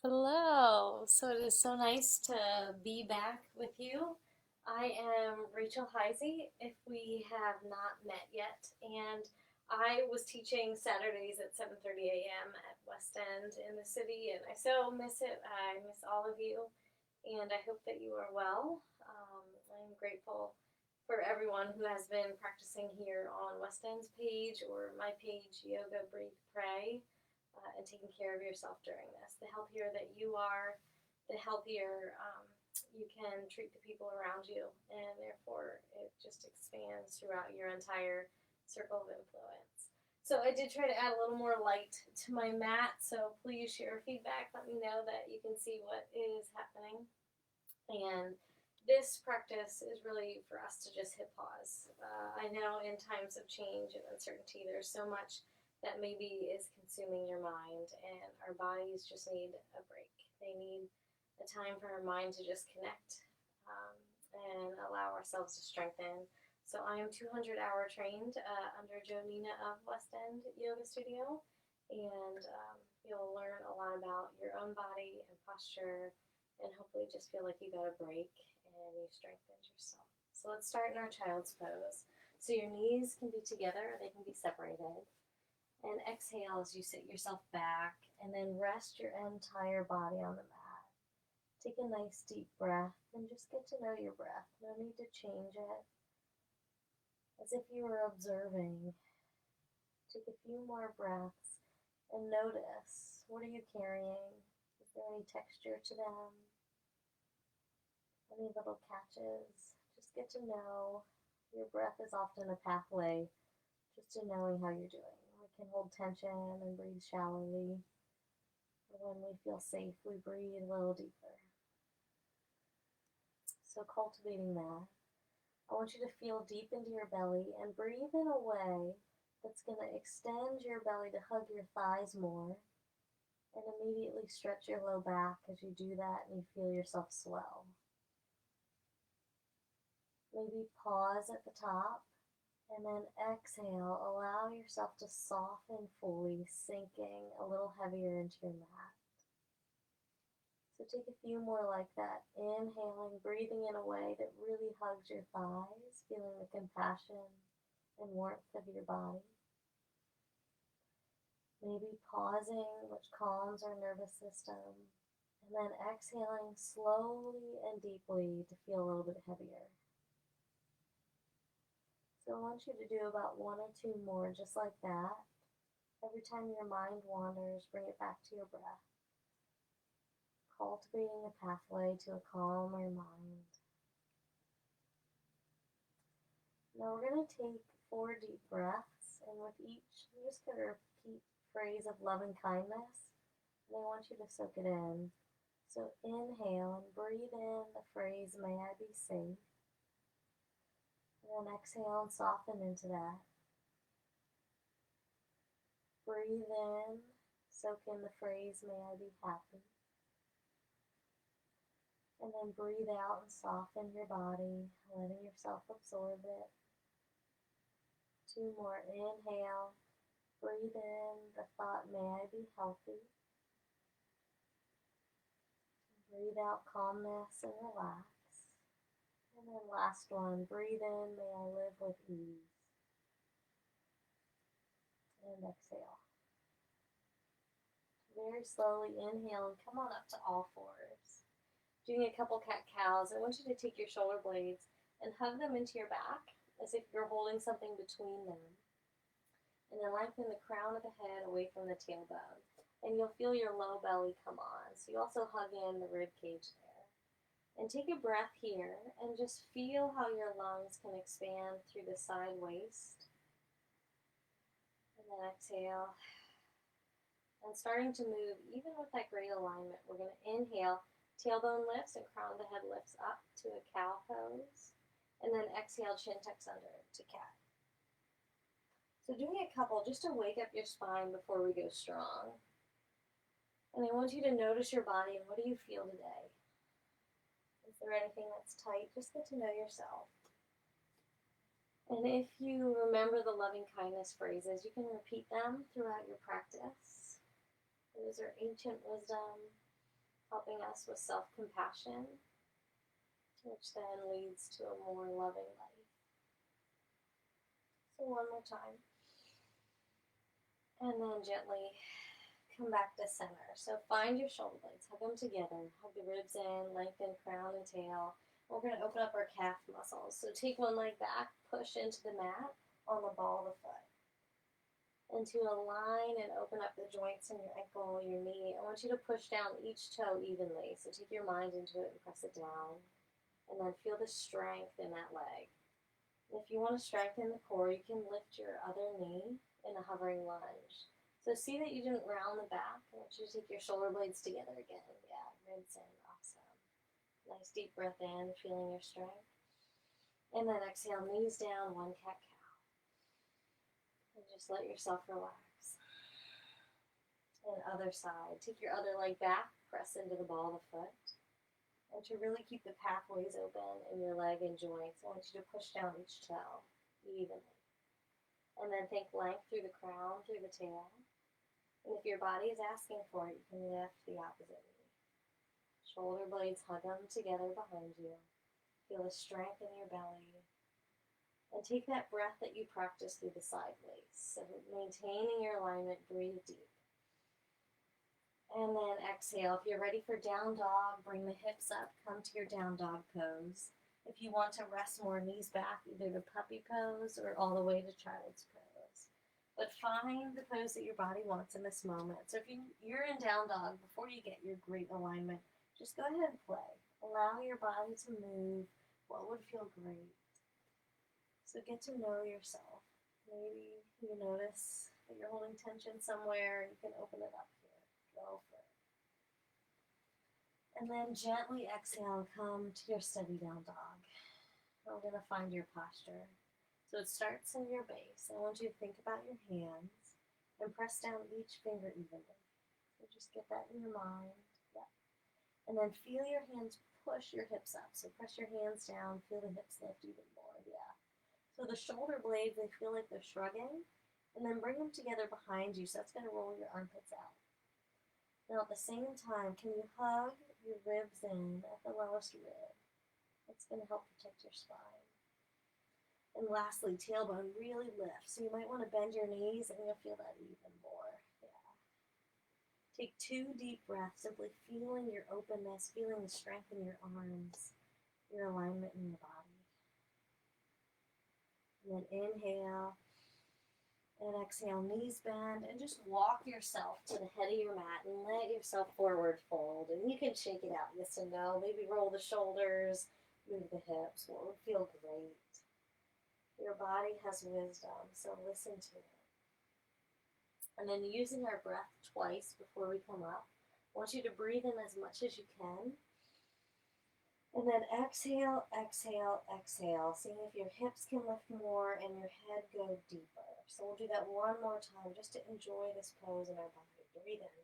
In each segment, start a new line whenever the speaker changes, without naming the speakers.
Hello. So it is so nice to be back with you. I am Rachel Heisey, if we have not met yet, and I was teaching Saturdays at 7:30 a.m. at West End in the city, and I so miss it. I miss all of you, and I hope that you are well. I'm grateful for everyone who has been practicing here on West End's page or my page, Yoga Breathe Pray, and taking care of yourself during this. The healthier that you are, the healthier you can treat the people around you, and therefore it just expands throughout your entire circle of influence. So I did try to add a little more light to my mat, so please share feedback. Let me know that you can see what is happening. And this practice is really for us to just hit pause. I know in times of change and uncertainty, there's so much that maybe is consuming your mind, and our bodies just need a break. They need a time for our mind to just connect and allow ourselves to strengthen. So I am 200-hour trained under Jonina of West End Yoga Studio, and you'll learn a lot about your own body and posture, and hopefully just feel like you got a break and you strengthened yourself. So let's start in our child's pose. So your knees can be together, they can be separated. And exhale as you sit yourself back, and then rest your entire body on the mat. Take a nice deep breath and just get to know your breath. No need to change it. As if you were observing. Take a few more breaths and notice, what are you carrying? Is there any texture to them? Any little catches? Just get to know. Your breath is often a pathway just to knowing how you're doing. We can hold tension and breathe shallowly. When we feel safe, we breathe a little deeper. So cultivating that, I want you to feel deep into your belly and breathe in a way that's going to extend your belly to hug your thighs more, and immediately stretch your low back as you do that and you feel yourself swell. Maybe pause at the top, and then exhale, allow yourself to soften fully, sinking a little heavier into your mat. So take a few more like that. Inhaling, breathing in a way that really hugs your thighs, feeling the compassion and warmth of your body. Maybe pausing, which calms our nervous system. And then exhaling slowly and deeply to feel a little bit heavier. So I want you to do about one or two more just like that. Every time your mind wanders, bring it back to your breath. Cultivating a pathway to a calmer mind. Now we're going to take 4 deep breaths, and with each, I'm just going to repeat the phrase of loving kindness, and I want you to soak it in. So inhale and breathe in the phrase, may I be safe. And then exhale and soften into that. Breathe in, soak in the phrase, may I be happy. And then breathe out and soften your body, letting yourself absorb it. 2 more. Inhale, breathe in the thought, may I be healthy. Breathe out calmness and relax. And then last one, breathe in, may I live with ease. And exhale. Very slowly inhale and come on up to all fours. Doing a couple cat-cows, I want you to take your shoulder blades and hug them into your back as if you're holding something between them. And then lengthen the crown of the head away from the tailbone. And you'll feel your low belly come on. So you also hug in the rib cage there. And take a breath here and just feel how your lungs can expand through the side waist. And then exhale. And starting to move, even with that great alignment, we're going to inhale. Tailbone lifts and crown of the head lifts up to a cow pose. And then exhale, chin tucks under to cat. So doing a couple just to wake up your spine before we go strong. And I want you to notice your body and what do you feel today? Is there anything that's tight? Just get to know yourself. And if you remember the loving kindness phrases, you can repeat them throughout your practice. Those are ancient wisdom. helping us with self-compassion, which then leads to a more loving life. So one more time. And then gently come back to center. So find your shoulder blades, hug them together, hug the ribs in, lengthen crown and tail. We're going to open up our calf muscles. So take one leg back, push into the mat on the ball of the foot. And to align and open up the joints in your ankle, your knee, I want you to push down each toe evenly. So take your mind into it and press it down. And then feel the strength in that leg. If you want to strengthen the core, you can lift your other knee in a hovering lunge. So see that you didn't round the back. I want you to take your shoulder blades together again. Yeah, ribs in, awesome. Nice deep breath in, feeling your strength. And then exhale, knees down, one cat-cow. And just let yourself relax. And other side. Take your other leg back, press into the ball of the foot. And to really keep the pathways open in your leg and joints, I want you to push down each toe evenly. And then think length through the crown, through the tail. And if your body is asking for it, you can lift the opposite knee. Shoulder blades, hug them together behind you. Feel the strength in your belly. And take that breath that you practice through the side waist. So maintaining your alignment, breathe deep. And then exhale. If you're ready for down dog, bring the hips up, come to your down dog pose. If you want to rest more, knees back, either the puppy pose or all the way to child's pose. But find the pose that your body wants in this moment. So if you're in down dog, before you get your great alignment, just go ahead and play. Allow your body to move. What would feel great? So get to know yourself. Maybe you notice that you're holding tension somewhere. You can open it up here. Go for it. And then gently exhale and come to your steady down dog. We're going to find your posture. So it starts in your base. I want you to think about your hands and press down each finger evenly. So just get that in your mind. Yep. And then feel your hands push your hips up. So press your hands down, feel the hips lift even more. Yeah. So the shoulder blades, they feel like they're shrugging. And then bring them together behind you. So that's going to roll your armpits out. Now at the same time, can you hug your ribs in at the lowest rib? It's going to help protect your spine. And lastly, tailbone really lifts. So you might want to bend your knees and you'll feel that even more. Yeah. Take 2 deep breaths, simply feeling your openness, feeling the strength in your arms, your alignment in your body. And then inhale. And exhale, knees bend, and just walk yourself to the head of your mat and let yourself forward fold. And you can shake it out, yes and no. Maybe roll the shoulders, move the hips. What would feel great? Your body has wisdom, so listen to it. And then using our breath twice before we come up, I want you to breathe in as much as you can. And then exhale, exhale, exhale. Seeing if your hips can lift more and your head go deeper. So we'll do that one more time just to enjoy this pose in our body. Breathe in.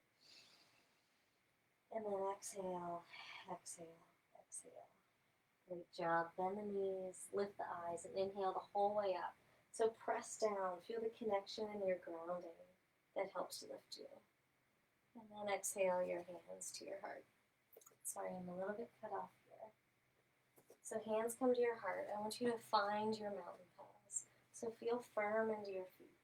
And then exhale, exhale, exhale. Great job. Bend the knees, lift the eyes, and inhale the whole way up. So press down. Feel the connection in your grounding that helps lift you. And then exhale your hands to your heart. Sorry, I'm a little bit cut off here. So hands come to your heart. I want you to find your mountain pose. So feel firm into your feet.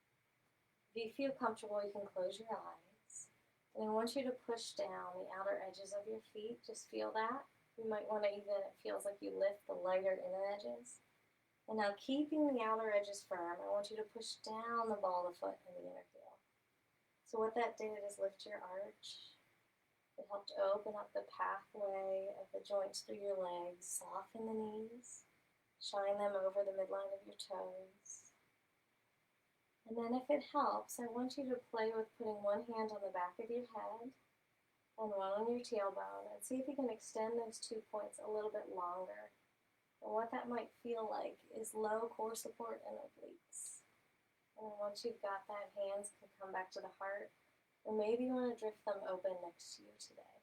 If you feel comfortable, you can close your eyes. And I want you to push down the outer edges of your feet. Just feel that. You might want to even, it feels like you lift the lighter inner edges. And now keeping the outer edges firm, I want you to push down the ball of the foot and the inner heel. So what that did is lift your arch. It helped open up the pathway of the joints through your legs, soften the knees, shine them over the midline of your toes. And then if it helps, I want you to play with putting one hand on the back of your head and one on your tailbone, and see if you can extend those 2 points a little bit longer. And what that might feel like is low core support and obliques. And once you've got that, hands can come back to the heart. Or maybe you want to drift them open next to you today.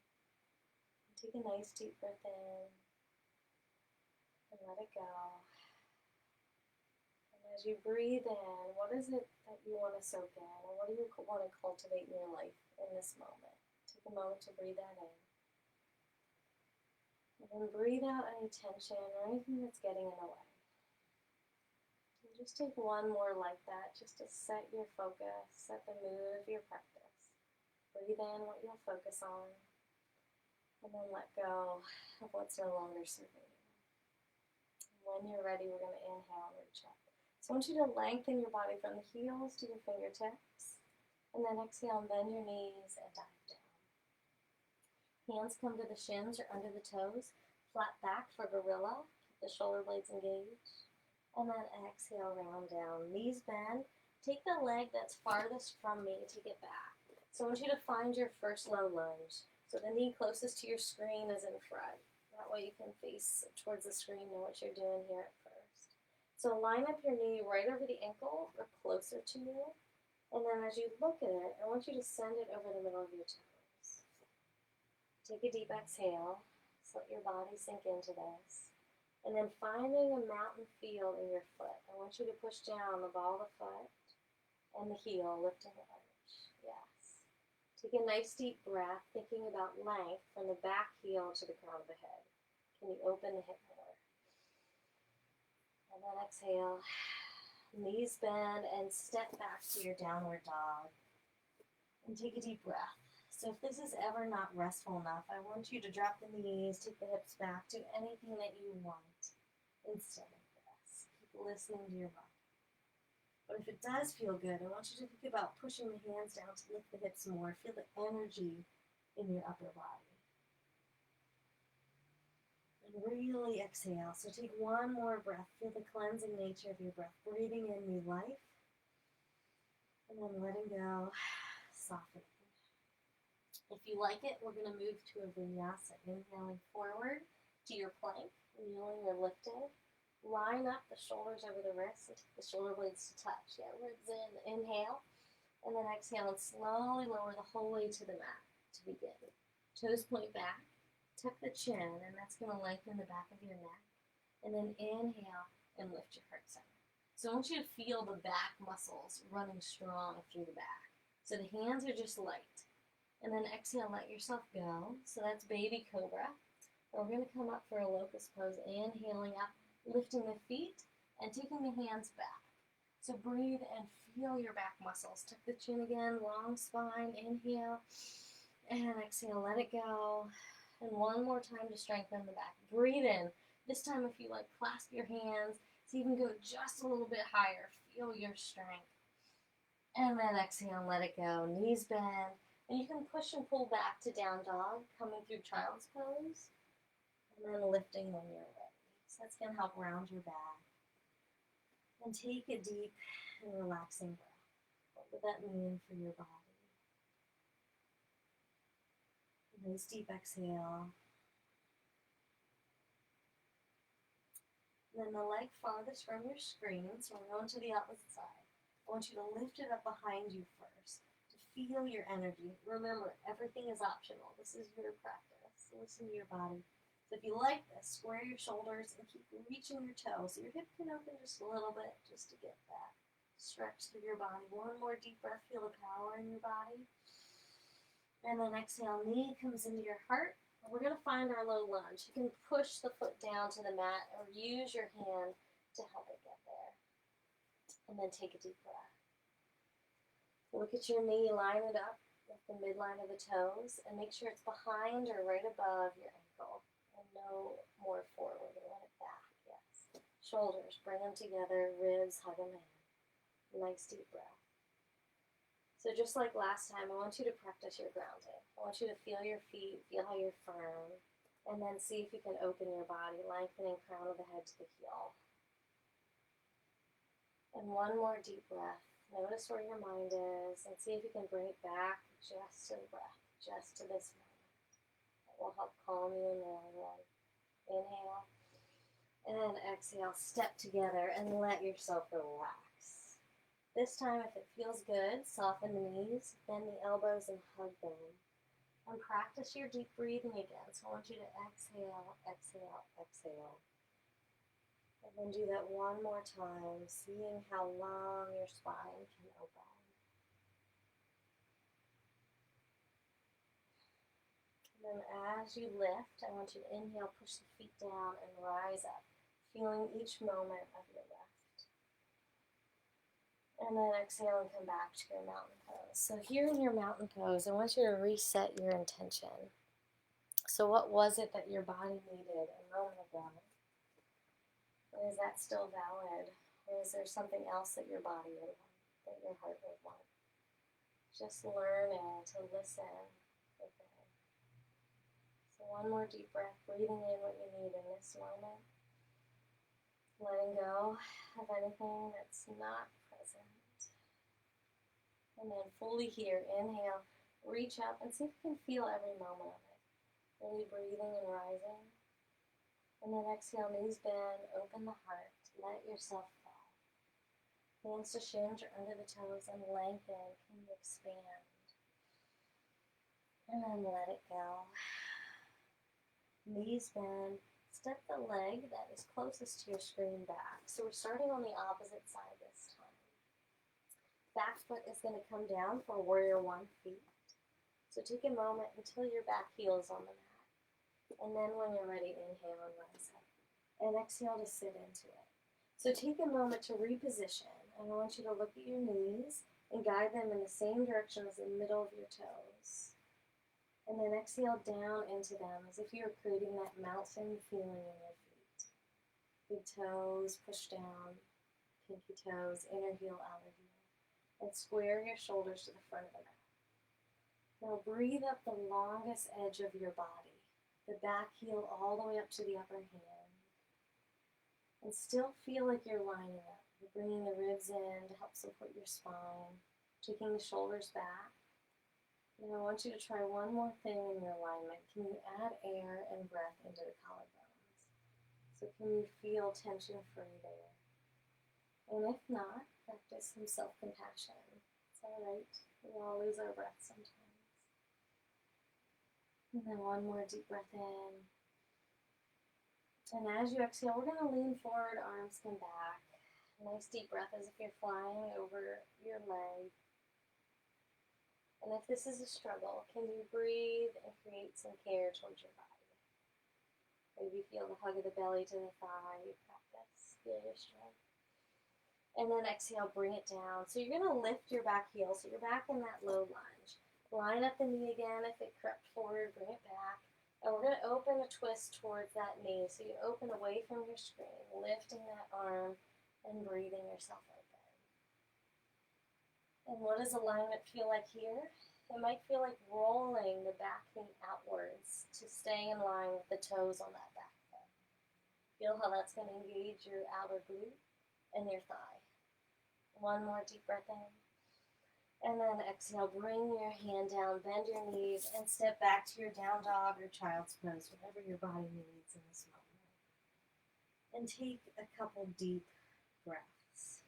Take a nice deep breath in and let it go. And as you breathe in, what is it that you want to soak in? And what do you want to cultivate in your life in this moment? Take a moment to breathe that in. And then breathe out any tension or anything that's getting in the way. And just take one more like that, just to set your focus, set the mood of your practice. Breathe in what you'll focus on, and then let go of what's no longer serving you. When you're ready, we're going to inhale and reach up. So I want you to lengthen your body from the heels to your fingertips. And then exhale and bend your knees and dive down. Hands come to the shins or under the toes. Flat back for gorilla. Keep the shoulder blades engaged. And then exhale, round down. Knees bend. Take the leg that's farthest from me, take it back. So I want you to find your first low lunge. So the knee closest to your screen is in front. That way you can face towards the screen, know what you're doing here at first. So line up your knee right over the ankle or closer to you. And then as you look at it, I want you to send it over the middle of your toes. Take a deep exhale. Just let your body sink into this. And then finding a mountain feel in your foot. I want you to push down the ball of the foot and the heel, lifting the arch. Yes. Take a nice deep breath, thinking about length from the back heel to the crown of the head. Can you open the hip more? And then exhale. Knees bend and step back to your downward dog. And take a deep breath. So if this is ever not restful enough, I want you to drop the knees, take the hips back, do anything that you want instead of this. Keep listening to your body. But if it does feel good, I want you to think about pushing the hands down to lift the hips more. Feel the energy in your upper body. And really exhale. So take one more breath. Feel the cleansing nature of your breath. Breathing in new life. And then letting go. Softening. If you like it, we're going to move to a vinyasa. Inhaling forward to your plank. Kneeling or lifting. Line up the shoulders over the wrists and take the shoulder blades to touch. Yeah, ribs in. Inhale. And then exhale and slowly lower the whole way to the mat to begin. Toes point back. Tuck the chin, and that's going to lengthen the back of your neck. And then inhale and lift your heart center. So I want you to feel the back muscles running strong through the back. So the hands are just light. And then exhale, let yourself go. So that's baby cobra. And we're going to come up for a locust pose, inhaling up, lifting the feet, and taking the hands back. So breathe and feel your back muscles. Tuck the chin again, long spine, inhale, and exhale, let it go. And one more time to strengthen the back. Breathe in. This time, if you like, clasp your hands. So you can go just a little bit higher. Feel your strength. And then exhale and let it go. Knees bend. And you can push and pull back to down dog, coming through child's pose. And then lifting when you're ready. So that's going to help round your back. And take a deep and relaxing breath. What would that mean for your body? Nice deep exhale. And then the leg farthest from your screen, so we're going to the opposite side. I want you to lift it up behind you first to feel your energy. Remember, everything is optional. This is your practice. Listen to your body. So if you like this, square your shoulders and keep reaching your toes. So your hip can open just a little bit just to get that stretch through your body. One more deep breath. Feel the power in your body. And then exhale, knee comes into your heart. We're going to find our low lunge. You can push the foot down to the mat or use your hand to help it get there. And then take a deep breath. Look at your knee, line it up with the midline of the toes, and make sure it's behind or right above your ankle. And no more forward, and let it back, yes. Shoulders, bring them together, ribs, hug them in. Nice deep breath. So just like last time, I want you to practice your grounding. I want you to feel your feet, feel how you're firm, and then see if you can open your body, lengthening crown of the head to the heel. And one more deep breath. Notice where your mind is, and see if you can bring it back just to the breath, just to this moment. That will help calm you in there again. Inhale, and exhale, step together, and let yourself relax. This time, if it feels good, soften the knees, bend the elbows, and hug them. And practice your deep breathing again. So I want you to exhale, exhale, exhale. And then do that one more time, seeing how long your spine can open. And then as you lift, I want you to inhale, push the feet down, and rise up, feeling each moment of your lift. And then exhale and come back to your mountain pose. So here in your mountain pose, I want you to reset your intention. So what was it that your body needed a moment ago? And is that still valid? Or is there something else that your body would want, that your heart would want? Just learning to listen within. So one more deep breath, breathing in what you need in this moment. Letting go of anything that's not present. And then fully here, inhale, reach up and see if you can feel every moment of it. Really breathing and rising. And then exhale, knees bend, open the heart, let yourself fall. Hands to shins or under the toes and lengthen, can you expand? And then let it go. Knees bend, step the leg that is closest to your screen back. So we're starting on the opposite side this time. Back foot is going to come down for warrior one feet. So take a moment until your back heel is on the mat. And then when you're ready, inhale and rise up. And exhale to sit into it. So take a moment to reposition. I want you to look at your knees and guide them in the same direction as the middle of your toes. And then exhale down into them as if you were creating that mountain feeling in your feet. Big toes push down, pinky toes, inner heel, outer heel. And square your shoulders to the front of the mat. Now breathe up the longest edge of your body. The back heel all the way up to the upper hand. And still feel like you're lining up. You're bringing the ribs in to help support your spine. Taking the shoulders back. And I want you to try one more thing in your alignment. Can you add air and breath into the collarbones? So can you feel tension free there? And if not, practice some self-compassion. It's all right. We all lose our breath sometimes. And then one more deep breath in. And as you exhale, we're going to lean forward, arms come back. Nice deep breath as if you're flying over your leg. And if this is a struggle, can you breathe and create some care towards your body? Maybe feel the hug of the belly to the thigh. You practice. Feel your strength. And then exhale, bring it down. So you're going to lift your back heel. So you're back in that low lunge. Line up the knee again. If it crept forward, bring it back. And we're going to open a twist towards that knee. So you open away from your screen, lifting that arm and breathing yourself open. And what does alignment feel like here? It might feel like rolling the back knee outwards to stay in line with the toes on that back foot. Feel how that's going to engage your outer glute and your thigh. One more deep breath in. And then exhale, bring your hand down, bend your knees, and step back to your down dog or child's pose, whatever your body needs in this moment. And take a couple deep breaths.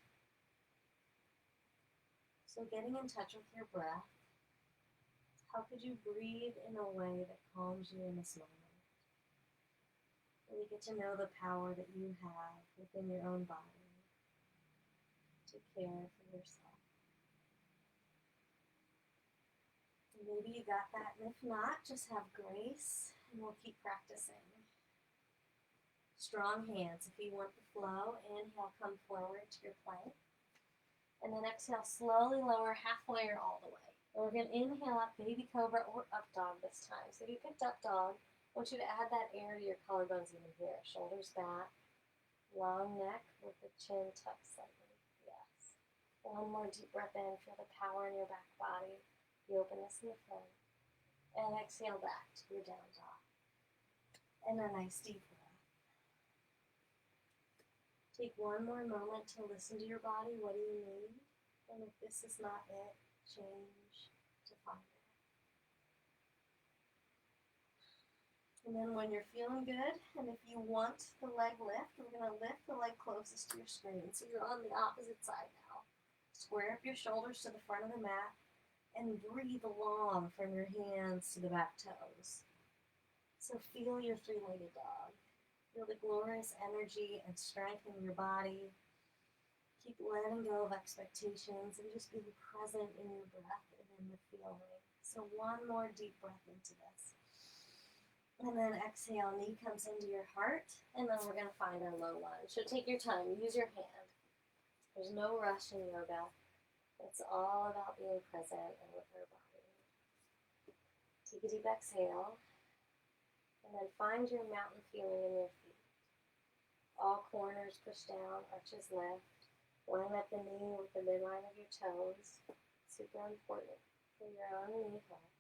So getting in touch with your breath, how could you breathe in a way that calms you in this moment? Really get to know the power that you have within your own body to care for yourself. Maybe you got that, and if not, just have grace, and we'll keep practicing. Strong hands. If you want the flow, inhale, come forward to your plank. And then exhale, slowly lower halfway or all the way. And we're going to inhale up, baby cobra or up dog this time. So if you picked up dog, I want you to add that air to your collarbones even here. Shoulders back, long neck with the chin tucked slightly. Yes. One more deep breath in. Feel the power in your back body. The openness in the front. And exhale back to your down dog. And a nice deep breath. Take one more moment to listen to your body. What do you need? And if this is not it, change to find it. And then when you're feeling good, and if you want the leg lift, we're going to lift the leg closest to your screen. So you're on the opposite side now. Square up your shoulders to the front of the mat. And breathe long from your hands to the back toes. So feel your three-legged dog. Feel the glorious energy and strength in your body. Keep letting go of expectations and just being present in your breath and in the feeling. So one more deep breath into this. And then exhale, knee comes into your heart, and then we're going to find our low lunge. So take your time, use your hand. There's no rush in yoga. It's all about being present and with our body. Take a deep exhale, and then find your mountain feeling in your feet. All corners push down, arches lift. Line up the knee with the midline of your toes. Super important for your own knee health.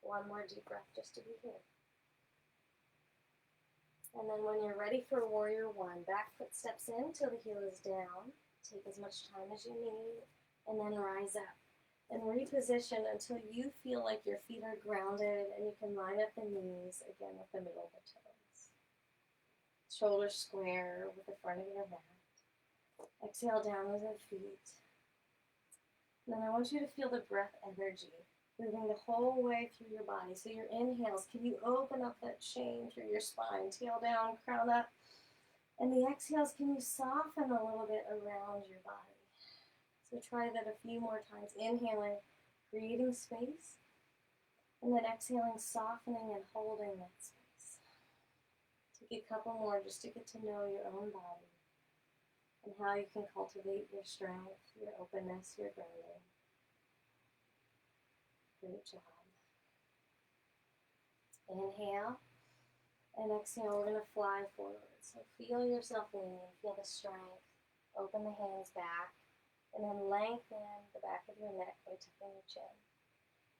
One more deep breath just to be here. And then when you're ready for warrior one, back foot steps in till the heel is down. Take as much time as you need, and then rise up. And reposition until you feel like your feet are grounded and you can line up the knees again with the middle of the toes. Shoulders square with the front of your mat. Exhale down with the feet. And then I want you to feel the breath energy moving the whole way through your body. So your inhales, can you open up that chain through your spine? Tail down, crown up. And the exhales, can you soften a little bit around your body? So try that a few more times. Inhaling, creating space. And then exhaling, softening and holding that space. Take a couple more just to get to know your own body and how you can cultivate your strength, your openness, your grounding. Great job. Inhale and exhale, we're going to fly forward. So feel yourself lean, feel the strength. Open the hands back and then lengthen the back of your neck by tucking your chin.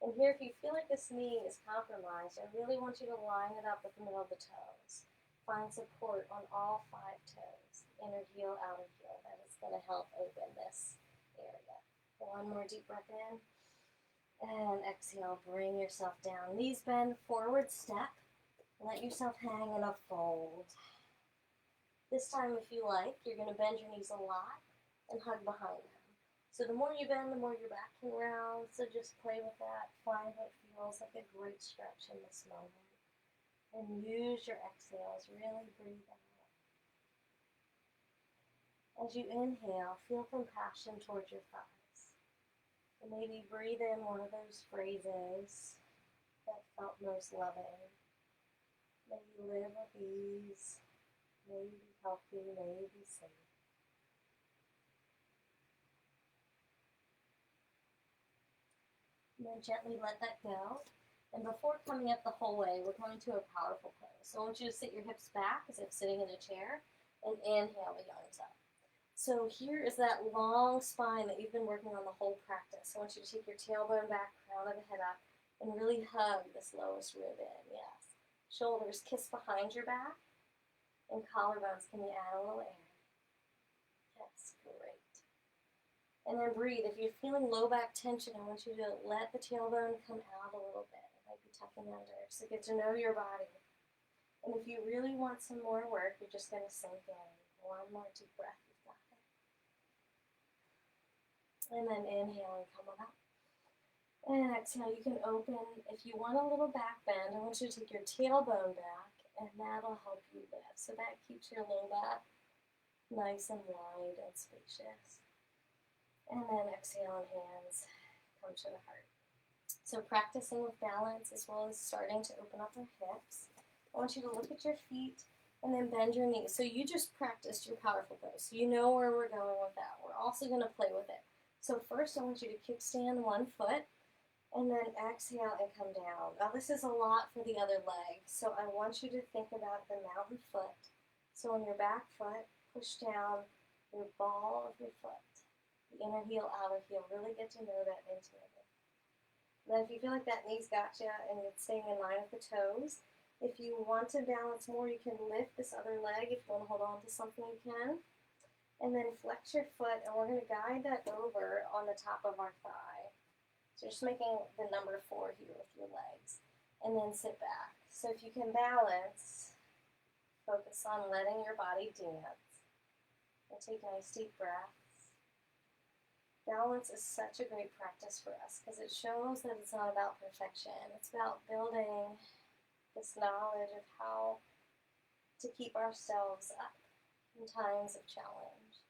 And here, if you feel like this knee is compromised, I really want you to line it up with the middle of the toes. Find support on all 5 toes. Inner heel, outer heel. That is going to help open this area. One more deep breath in. And exhale, bring yourself down. Knees bend, forward step. Let yourself hang in a fold. This time, if you like, you're going to bend your knees a lot and hug behind them. So the more you bend, the more your back can round. So just play with that. Find what feels like a great stretch in this moment. And use your exhales. Really breathe out. As you inhale, feel compassion towards your thighs. And maybe breathe in one of those phrases that felt most loving. May you live with ease. May you be healthy. May you be safe. And then gently let that go. And before coming up the whole way, we're going to a powerful pose. So I want you to sit your hips back as if sitting in a chair and inhale the arms up. So here is that long spine that you've been working on the whole practice. I want you to take your tailbone back, crown of the head up, and really hug this lowest rib in. Yes. Shoulders kiss behind your back, and collarbones. Can you add a little air? Yes, great. And then breathe. If you're feeling low back tension, I want you to let the tailbone come out a little bit. It might be tucking under. So get to know your body. And if you really want some more work, you're just going to sink in. One more deep breath. And then inhale and come on up. And exhale, you can open. If you want a little back bend, I want you to take your tailbone back, and that'll help you lift. So that keeps your low back nice and wide and spacious. And then exhale and hands come to the heart. So practicing with balance as well as starting to open up our hips. I want you to look at your feet and then bend your knees. So you just practiced your powerful pose. So you know where we're going with that. We're also going to play with it. So first I want you to kickstand one foot and then exhale and come down. Now this is a lot for the other leg. So I want you to think about the mountain foot. So on your back foot, push down your ball of your foot. The inner heel, outer heel. Really get to know that intimately. Then if you feel like that knee's got you and it's staying in line with the toes, if you want to balance more, you can lift this other leg. If you want to hold on to something, you can. And then flex your foot, and we're going to guide that over on the top of our thigh. So just making the number 4 here with your legs. And then sit back. So if you can balance, focus on letting your body dance. And take nice deep breaths. Balance is such a great practice for us because it shows that it's not about perfection. It's about building this knowledge of how to keep ourselves up in times of challenge.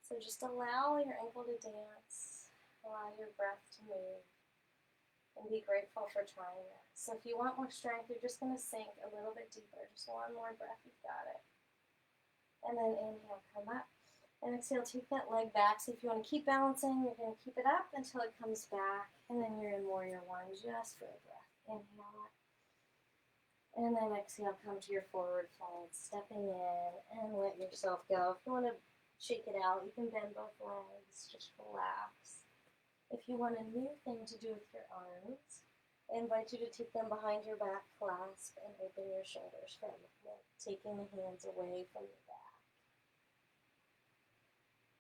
So just allow your ankle to dance, allow your breath to move. and be grateful for trying that. So if you want more strength, you're just going to sink a little bit deeper. Just one more breath, you've got it. And then inhale, come up. And exhale, take that leg back. So if you want to keep balancing, you're going to keep it up until it comes back. And then you're in warrior one just for a breath. Inhale up. And then exhale, come to your forward fold, stepping in and let yourself go. If you want to shake it out, you can bend both legs, just relax. If you want a new thing to do with your arms, I invite you to take them behind your back, clasp, and open your shoulders for a moment, taking the hands away from your back.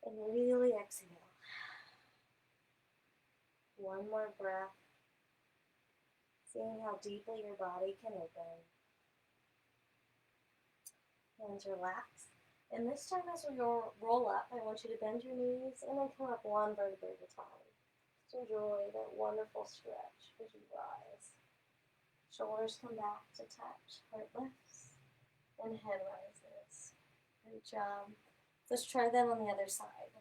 And really exhale. One more breath. Seeing how deeply your body can open. Hands relax. And this time as we roll up, I want you to bend your knees and then come up one vertebrae at a time. Just enjoy that wonderful stretch as you rise. Shoulders come back to touch, heart lifts, and head rises. Great job. Let's try that on the other side.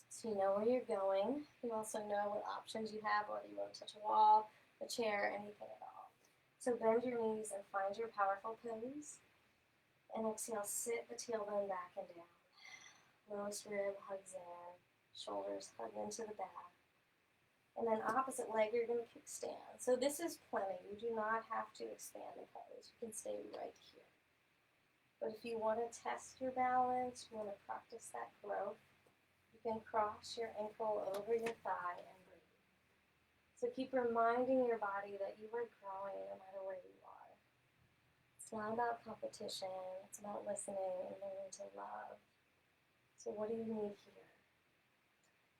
So you know where you're going. You also know what options you have, whether you want to touch a wall, a chair, anything at all. So bend your knees and find your powerful pose. And exhale, sit the tailbone back and down. Lowest rib hugs in, shoulders hug into the back. And then opposite leg, you're going to kickstand. So this is plenty. You do not have to expand the pose. You can stay right here. But if you want to test your balance, you want to practice that growth, you can cross your ankle over your thigh and breathe. So keep reminding your body that you are growing no matter where you are. It's not about competition. It's about listening and learning to love. So what do you need here?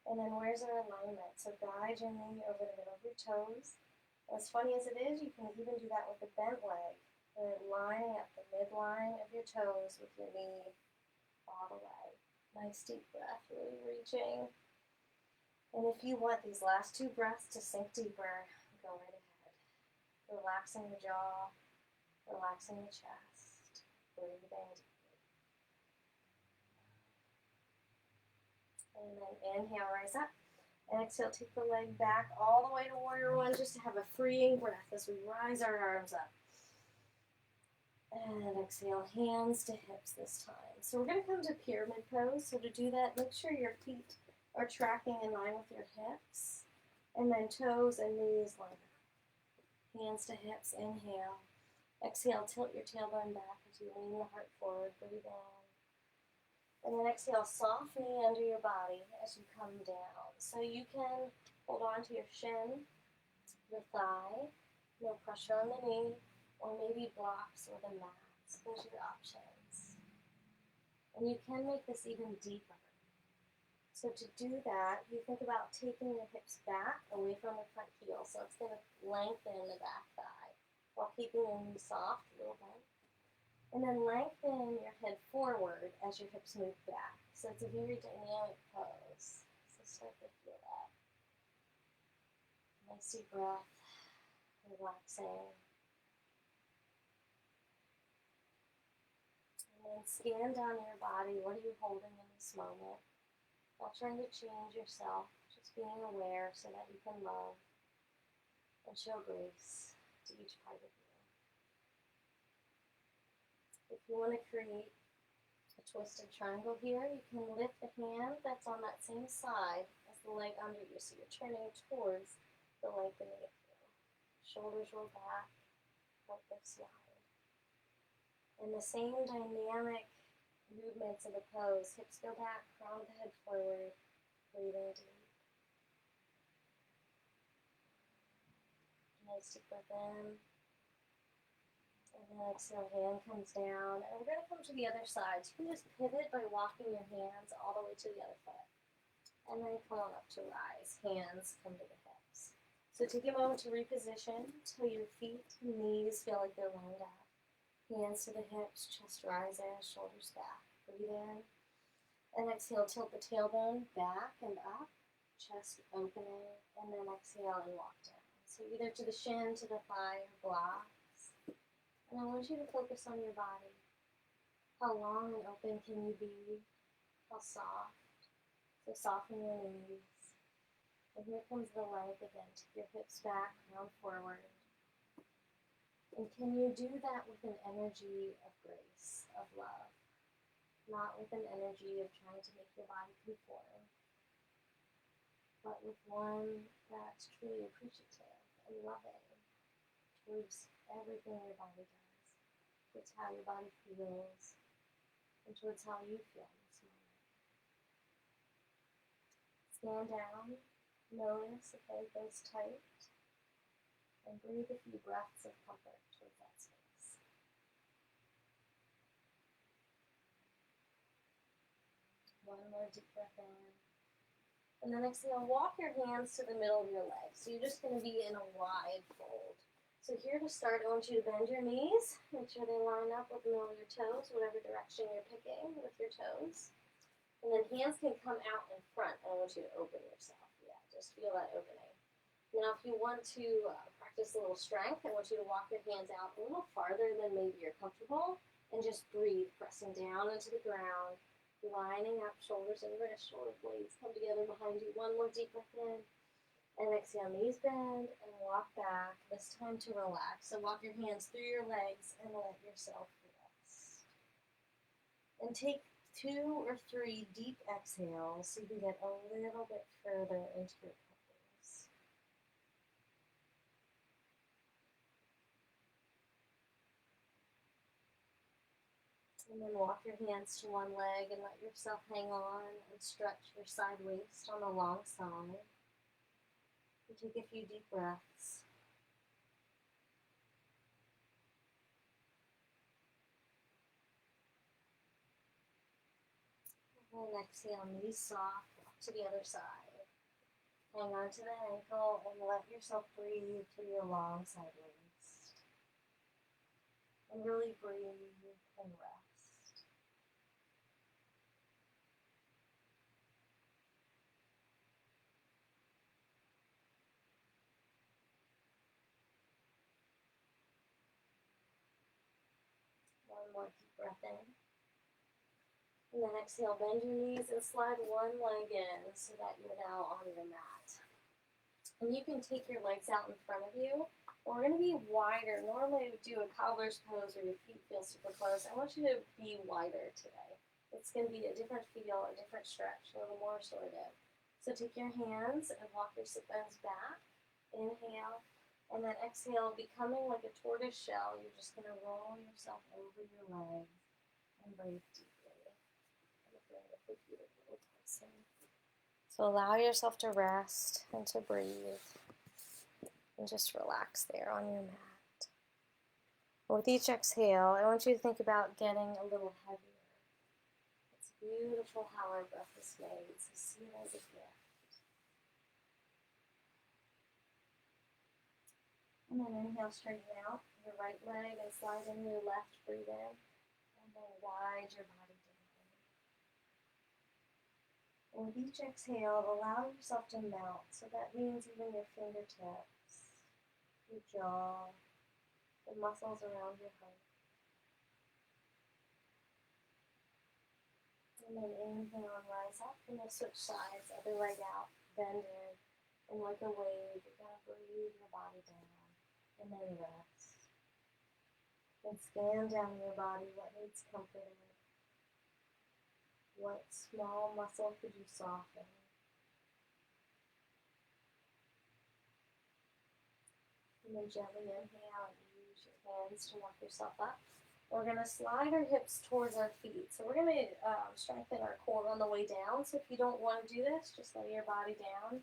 And then where's our alignment? So guide your knee over the middle of your toes. As funny as it is, you can even do that with a bent leg. Lining up the midline of your toes with your knee all the way. Nice deep breath, really reaching. And if you want these last two breaths to sink deeper, go right ahead. Relaxing your jaw, relaxing your chest, breathing deeply. And then inhale, rise up. And exhale, take the leg back all the way to warrior one, just to have a freeing breath as we rise our arms up. And exhale, hands to hips this time. So we're going to come to pyramid pose. So to do that, make sure your feet are tracking in line with your hips. And then toes and knees line up. Hands to hips, inhale. Exhale, tilt your tailbone back as you lean the heart forward, breathe in. And then exhale, soft knee under your body as you come down. So you can hold on to your shin, your thigh, no pressure on the knee, or maybe blocks with a mat. Those are your options. And you can make this even deeper. So to do that, you think about taking your hips back away from the front heel. So it's going to lengthen the back thigh while keeping your knee soft, a little bit. And then lengthen your head forward as your hips move back. So it's a very dynamic pose. So start to feel that. Nice deep breath, relaxing. And then scan down your body. What are you holding in this moment? Not trying to change yourself, just being aware so that you can love and show grace to each part of you. If you want to create a twisted triangle here, you can lift the hand that's on that same side as the leg under you. So you're turning towards the leg beneath you. Shoulders roll back, let them slide. And the same dynamic movements of the pose. Hips go back, crown of the head forward, breathing deep. Nice deep breath in. And then exhale, hand comes down. And we're going to come to the other side. So you can just pivot by walking your hands all the way to the other foot. And then come on up to rise. Hands come to the hips. So take a moment to reposition till your feet and knees feel like they're lined up. Hands to the hips, chest rises, shoulders back. Breathe in. And exhale, tilt the tailbone back and up, chest opening, and then exhale and walk down. So either to the shin, to the thigh, or blocks. And I want you to focus on your body. How long and open can you be? How soft? So soften your knees. And here comes the leg again. Take your hips back, round forward. And can you do that with an energy of grace, of love? Not with an energy of trying to make your body conform, but with one that's truly appreciative and loving towards everything your body does, towards how your body feels, and towards how you feel in this moment. Stand down, notice if everything's tight, and breathe a few breaths of comfort towards that space. One more deep breath in. And then exhale, walk your hands to the middle of your legs. So you're just going to be in a wide fold. So here to start, I want you to bend your knees. Make sure they line up with the middle of your toes, whatever direction you're picking with your toes. And then hands can come out in front. I want you to open yourself. Yeah, just feel that opening. Now, if you want to practice a little strength, I want you to walk your hands out a little farther than maybe you're comfortable. And just breathe, pressing down into the ground. Lining up, shoulders and wrists, shoulder blades come together behind you. One more deep breath in. And exhale, knees bend and walk back. This time to relax. So walk your hands through your legs and let yourself rest. And take 2 or 3 deep exhales so you can get a little bit further into your pelvis. And then walk your hands to one leg and let yourself hang on and stretch your side waist on the long side. And take a few deep breaths. And exhale, knees soft, walk to the other side. Hang on to the ankle and let yourself breathe through your long side waist. And really breathe and rest. One more deep breath in. And then exhale, bend your knees and slide one leg in so that you're now on your mat. And you can take your legs out in front of you. We're going to be wider. Normally we do a cobbler's pose where your feet feel super close. I want you to be wider today. It's going to be a different feel, a different stretch, a little more restorative. So take your hands and walk your sit bones back. Inhale. And then exhale, becoming like a tortoise shell. You're just going to roll yourself over your legs and breathe deeply. So allow yourself to rest and to breathe and just relax there on your mat. With each exhale, I want you to think about getting a little heavier. It's beautiful how our breath is made, so see it as a gift. And then inhale, straighten out your right leg and slide in your left, breathe in, and then wide your body. And with each exhale, allow yourself to melt. So that means even your fingertips, your jaw, the muscles around your heart. And then inhale and rise up. And then switch sides, other leg out, bend in. And like a wave, you're going to breathe your body down. And then rest. And scan down your body, what needs comforting. What small muscle could you soften? And then gently inhale and use your hands to walk yourself up. We're going to slide our hips towards our feet. So we're going to strengthen our core on the way down. So if you don't want to do this, just lay your body down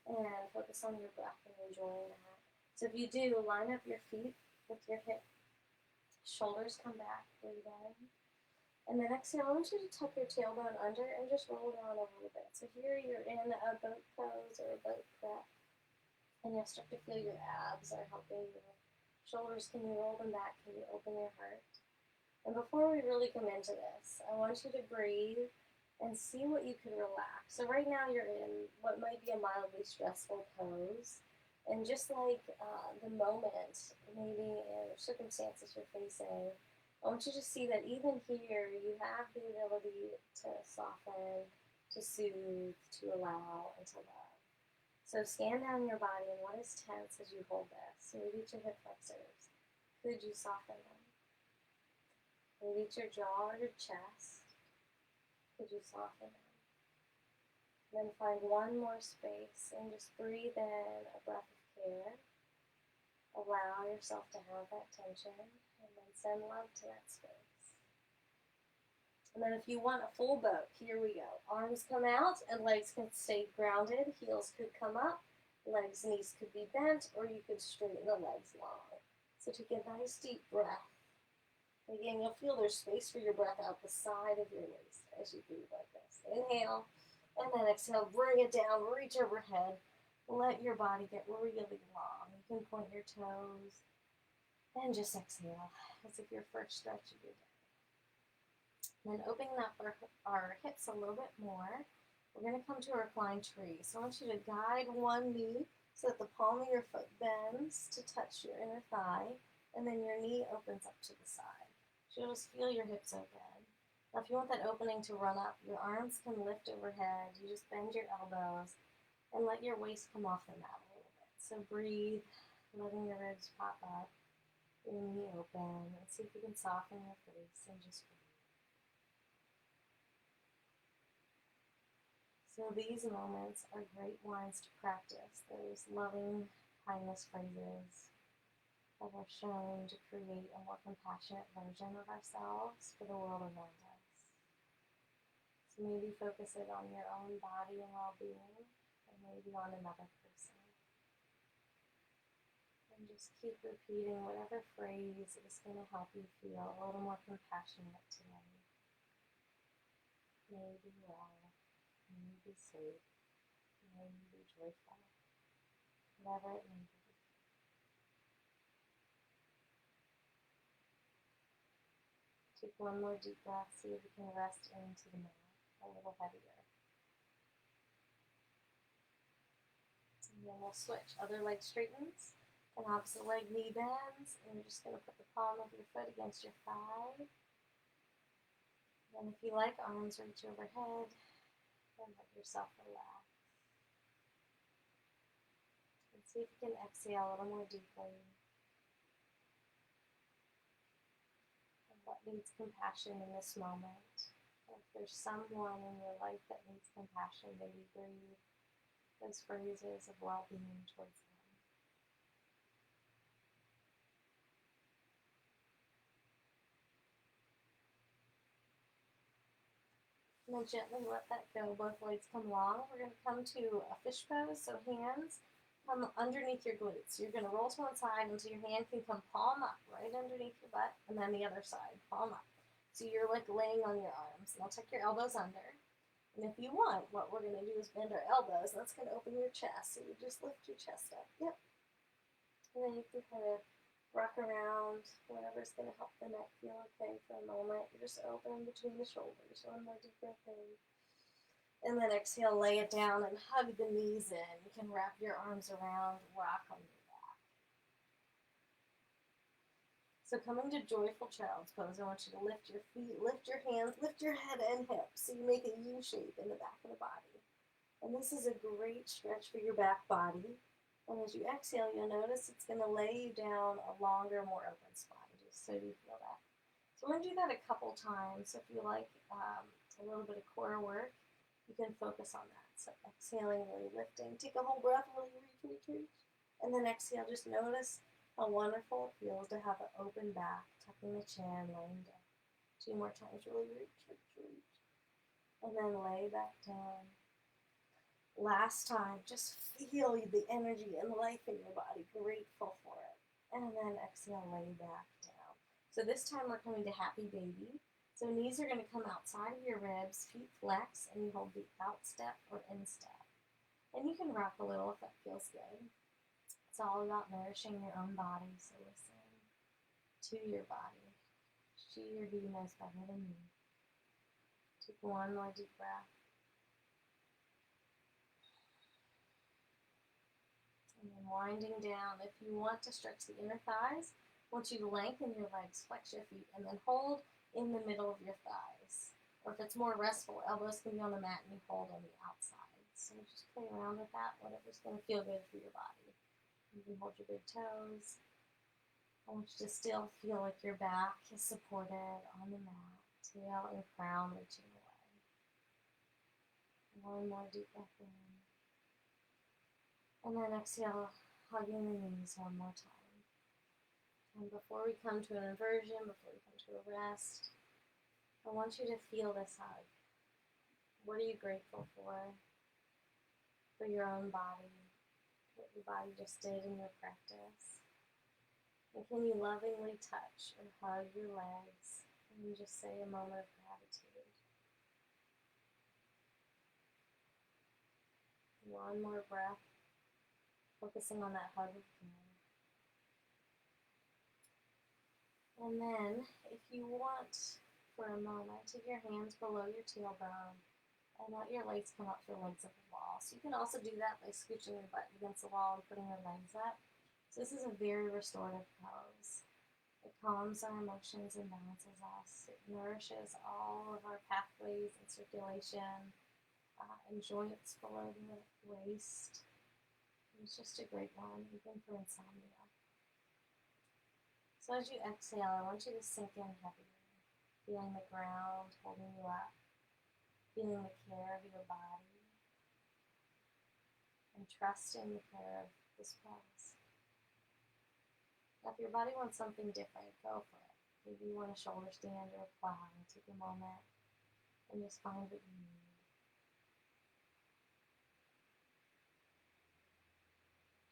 and focus on your breath and enjoying that. So if you do, line up your feet with your hip. Shoulders come back, breathe in. And then exhale, I want you to tuck your tailbone under and just roll down a little bit. So here you're in a boat pose or a boat prep. And you'll start to feel your abs are helping your shoulders. Can you roll them back? Can you open your heart? And before we really come into this, I want you to breathe and see what you can relax. So right now you're in what might be a mildly stressful pose. And just like the moment, maybe in circumstances you're facing, I want you to see that even here, you have the ability to soften, to soothe, to allow, and to love. So scan down your body and what is tense as you hold this. Maybe it's your hip flexors. Could you soften them? Maybe it's your jaw or your chest. Could you soften them? Then find one more space and just breathe in a breath of care. Allow yourself to have that tension and then send love to that space. And then if you want a full boat, here we go. Arms come out and legs can stay grounded. Heels could come up. Legs, knees could be bent, or you could straighten the legs long. So take a nice deep breath. Again, you'll feel there's space for your breath out the side of your waist as you breathe like this. Inhale, and then exhale. Bring it down, reach overhead. Let your body get really long. You can point your toes, and just exhale as if your first stretch of your day. Then opening up our hips a little bit more, we're going to come to a reclined tree. So I want you to guide one knee so that the palm of your foot bends to touch your inner thigh, and then your knee opens up to the side. So you'll just feel your hips open. Now if you want that opening to run up, your arms can lift overhead. You just bend your elbows and let your waist come off the mat a little bit. So breathe, letting your ribs pop up, your knee open, and see if you can soften your face and just breathe. So these moments are great ones to practice those loving kindness phrases that are shown to create a more compassionate version of ourselves for the world around us. So maybe focus it on your own body and well-being, or maybe on another person. And just keep repeating whatever phrase is going to help you feel a little more compassionate today. May you be well. May you be safe. May you be joyful. Whatever it may be. Take one more deep breath, see if you can rest into the mat a little heavier. And then we'll switch. Other leg straightens, and opposite leg knee bends, and you're just going to put the palm of your foot against your thigh. And if you like, arms reach overhead, and let yourself relax. And see if you can exhale a little more deeply. What needs compassion in this moment? If there's someone in your life that needs compassion, maybe breathe those phrases of well-being towards them. And then gently let that go. Both legs come long. We're going to come to a fish pose, so hands come underneath your glutes. You're going to roll to one side until your hand can come palm up right underneath your butt, and then the other side, palm up. So you're like laying on your arms. Now tuck your elbows under. And if you want, what we're going to do is bend our elbows. That's going to open your chest. So you just lift your chest up. Yep. And then you can kind of rock around, whatever's going to help the neck feel okay for a moment. You're just open between the shoulders. One more deep breath in. And then exhale, lay it down and hug the knees in. You can wrap your arms around, rock on your back. So coming to joyful child's pose, I want you to lift your feet, lift your hands, lift your head and hips. So you make a U shape in the back of the body. And this is a great stretch for your back body. And as you exhale, you'll notice it's going to lay you down a longer, more open spine, just so you feel that. So we're going to do that a couple times. So if you like a little bit of core work, you can focus on that. So exhaling, really lifting. Take a whole breath, really reach. And then exhale, just notice how wonderful it feels to have an open back, tucking the chin, laying down. 2 more times, really reach. And then lay back down. Last time, just feel the energy and life in your body, grateful for it. And then exhale, lay back down. So this time we're coming to happy baby. So knees are going to come outside of your ribs, feet flex, and you hold the out step or instep. And you can rock a little if that feels good. It's all about nourishing your own body, so listen to your body. She or he knows better than you. Take one more deep breath. And then winding down. If you want to stretch the inner thighs, I want you to lengthen your legs, flex your feet, and then hold in the middle of your thighs. Or if it's more restful, elbows can be on the mat and you hold on the outside. So just play around with that, whatever's going to feel good for your body. You can hold your big toes. I want you to still feel like your back is supported on the mat, tail and crown reaching away. One more deep breath in. And then exhale, hugging the knees one more time. And before we come to an inversion, before we come to a rest, I want you to feel this hug. What are you grateful for your own body, what your body just did in your practice? And can you lovingly touch or hug your legs and just say a moment of gratitude? One more breath, focusing on that hug of care. And then, if you want, for a moment, take your hands below your tailbone and let your legs come up to the legs of the wall. So you can also do that by scooching your butt against the wall and putting your legs up. So this is a very restorative pose. It calms our emotions and balances us. It nourishes all of our pathways and circulation and joints below the waist. It's just a great one, even for insomnia. So as you exhale, I want you to sink in heavier, feeling the ground holding you up, feeling the care of your body, and trusting the care of this pose. Now, if your body wants something different, go for it. Maybe you want a shoulder stand or a plow. Take a moment and just find what you need.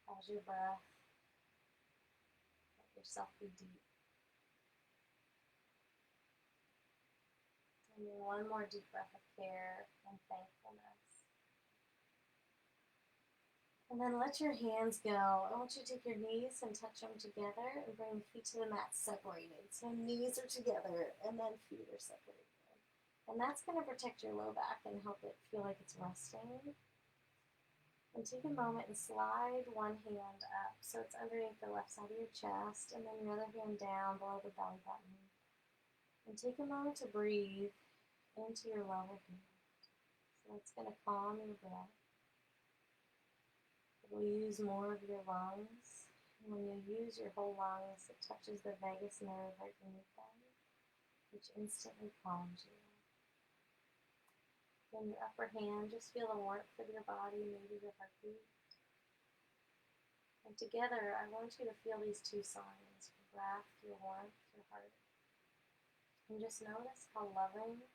Pause your breath. Let yourself be deep. And then one more deep breath of care and thankfulness. And then let your hands go. I want you to take your knees and touch them together and bring the feet to the mat separated. So knees are together and then feet are separated. And that's going to protect your low back and help it feel like it's resting. And take a moment and slide one hand up so it's underneath the left side of your chest, and then your other hand down below the belly button. And take a moment to breathe into your lower hand. So it's going to calm your breath. It will use more of your lungs. And when you use your whole lungs, it touches the vagus nerve right beneath them, which instantly calms you. In your upper hand, just feel the warmth of your body, maybe your heartbeat. And together, I want you to feel these two signs, your breath, your warmth, your heart. And just notice how loving,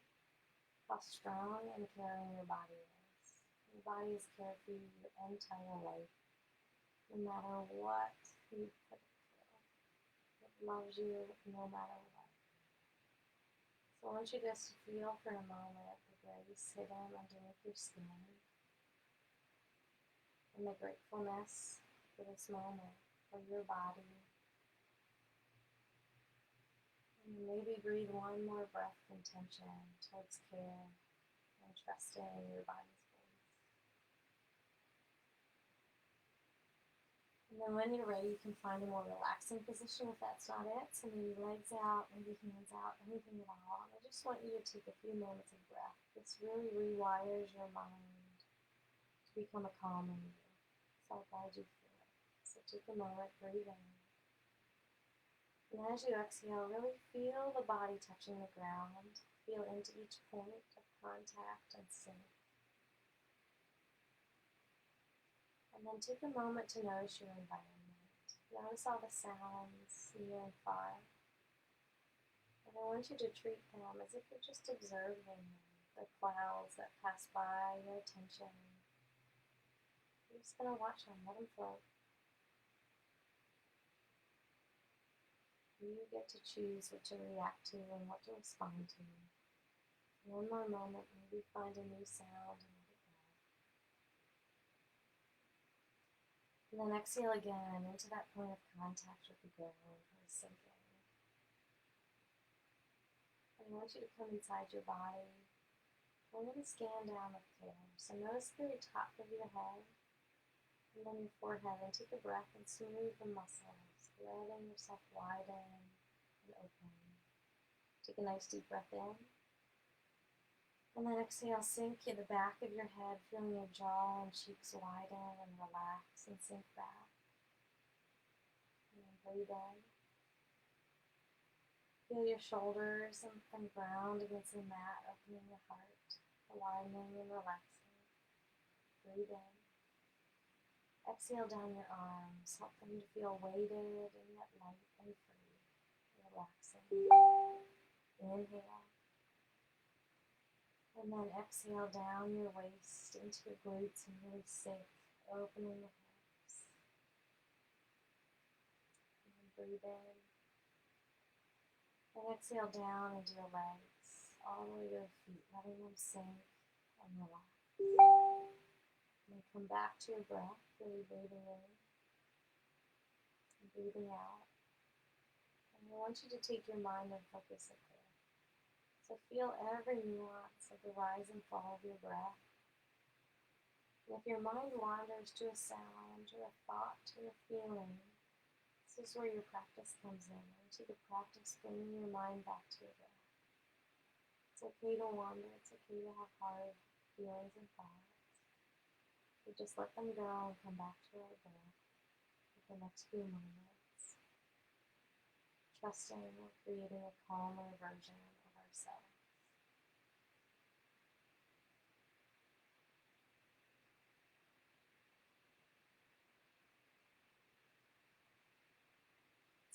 how strong and caring your body is. Your body is cared for you your entire life, no matter what you put it through. It loves you no matter what. So I want you just to feel for a moment the grace hidden underneath your skin and the gratefulness for this moment, for your body. And maybe breathe one more breath of intention towards care and trusting your body's voice. And then when you're ready, you can find a more relaxing position if that's not it. So maybe legs out, maybe hands out, anything at all. And I just want you to take a few moments of breath. This really rewires your mind to become a calmer you. So I'll guide you through it. So take a moment, breathe in. And as you exhale, really feel the body touching the ground. Feel into each point of contact and sink. And then take a moment to notice your environment. Notice all the sounds near and far. And I want you to treat them as if you're just observing them, the clouds that pass by your attention. You're just going to watch them, let them float. You get to choose what to react to and what to respond to. One more moment, maybe find a new sound and let it go. And then exhale again into that point of contact with the ground or sinking. And I want you to come inside your body. We're going to scan down with care. So notice the very top of your head and then your forehead, and take a breath and smooth the muscles, letting yourself widen and open. Take a nice deep breath in And then exhale, sink in the back of your head, feeling your jaw and cheeks widen and relax and sink back. And then breathe in. Feel your shoulders and ground against the mat, opening the heart, aligning and relaxing. Breathe in. Exhale down your arms. Help them to feel weighted and yet light and free. Relaxing. Inhale. And then exhale down your waist into your glutes and really sink, opening the hips. And then breathe in. And exhale down into your legs, all the way to your feet, letting them sink and relax. And then come back to your breath, really breathing in and breathing out. And I want you to take your mind and focus it there. So feel every nuance of the rise and fall of your breath. And if your mind wanders to a sound, or a thought, or a feeling, this is where your practice comes in. I want you to practice bringing your mind back to your breath. It's okay to wander. It's okay to have hard feelings and thoughts. So just let them go and come back to our breath for the next few moments, trusting we're creating a calmer version of ourselves.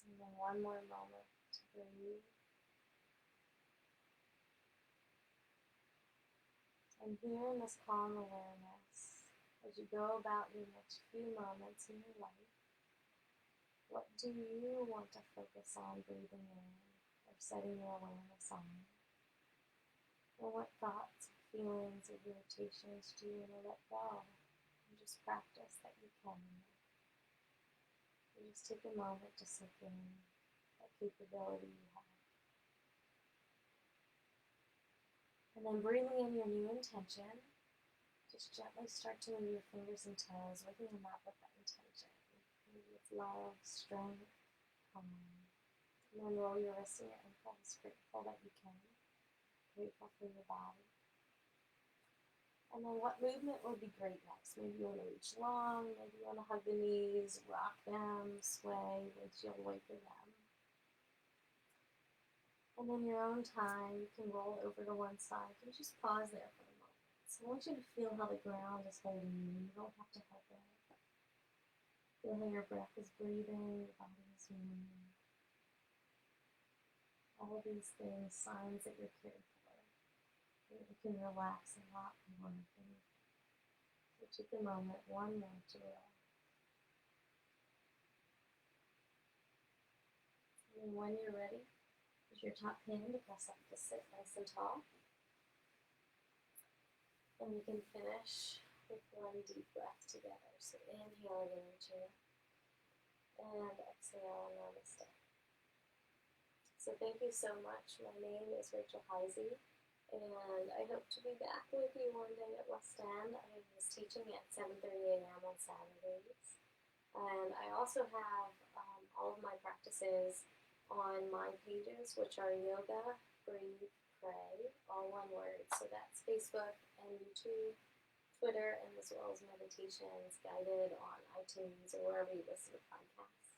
And then one more moment to breathe. And here in this calm awareness, as you go about your next few moments in your life, what do you want to focus on breathing in or setting your awareness on? Or what thoughts, feelings, or irritations do you want to let go? And just practice that you can. And just take a moment to soak in that capability you have. And then breathing in your new intention, just gently start to move your fingers and toes, waking them up with that intention. Maybe it's love, strength, calm. And then roll your wrists and your ankles, grateful that you can. Grateful for your body. And then what movement would be great next? Maybe you want to reach long, maybe you want to hug the knees, rock them, sway, windshield wiper them. And in your own time, you can roll over to one side and just pause there for a moment. So I want you to feel how the ground is holding you. You don't have to help it. Feel how your breath is breathing, your body is moving. All of these things, signs that you're cared for. You can relax a lot more than you think. So take a moment, one more to relax. And then when you're ready, use your top hand to press up to sit nice and tall. And you can finish with one deep breath together. So inhale in your chair and exhale, namaste. So thank you so much. My name is Rachel Heisey, and I hope to be back with you one day at West End. I was teaching at 7:30 a.m. on Saturdays. And I also have all of my practices on my pages, which are YogaBreathePray, all one word. So that's Facebook and YouTube, Twitter, and as well as meditations guided on iTunes or wherever you listen to podcasts.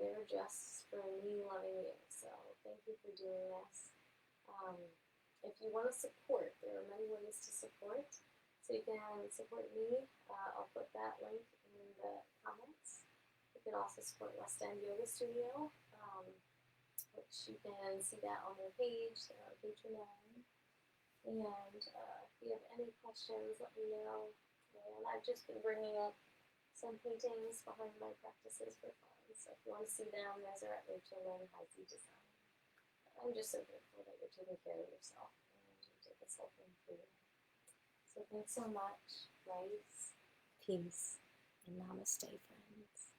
They're just for me loving you. So thank you for doing this. If you want to support, there are many ways to support. So you can support me. I'll put that link in the comments. You can also support West End Yoga Studio, which you can see that on their page. They're on Patreon. And if you have any questions, let me know. And I've just been bringing up some paintings behind my practices for fun. So if you want to see them, those are at Rachel Heisey Design. I'm just so grateful that you're taking care of yourself and you take this whole thing through. So thanks so much, grace, peace, and namaste, friends.